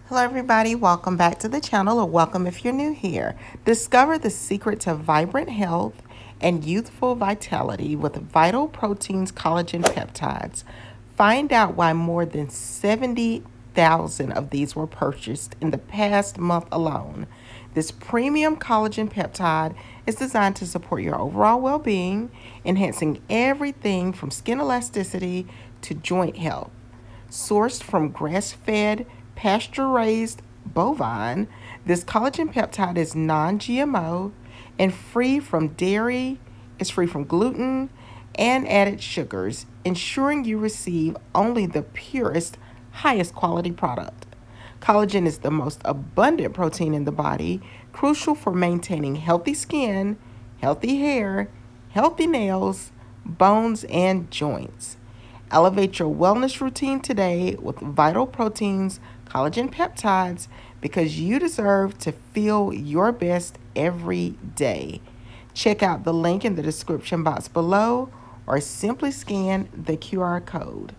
Hello everybody, welcome back to the channel, or welcome if you're new here. Discover the secret to vibrant health and youthful vitality with Vital Proteins Collagen Peptides. Find out why more than 70,000 of these were purchased in the past month alone. This premium collagen peptide is designed to support your overall well-being, enhancing everything from skin elasticity to joint health. Sourced from grass-fed, pasture-raised bovine, this collagen peptide is non-GMO and free from dairy, it's free from gluten and added sugars, ensuring you receive only the purest, highest quality product. Collagen is the most abundant protein in the body, crucial for maintaining healthy skin, healthy hair, healthy nails, bones, and joints. Elevate your wellness routine today with Vital Proteins Collagen Peptides because you deserve to feel your best every day. Check out the link in the description box below or simply scan the QR code.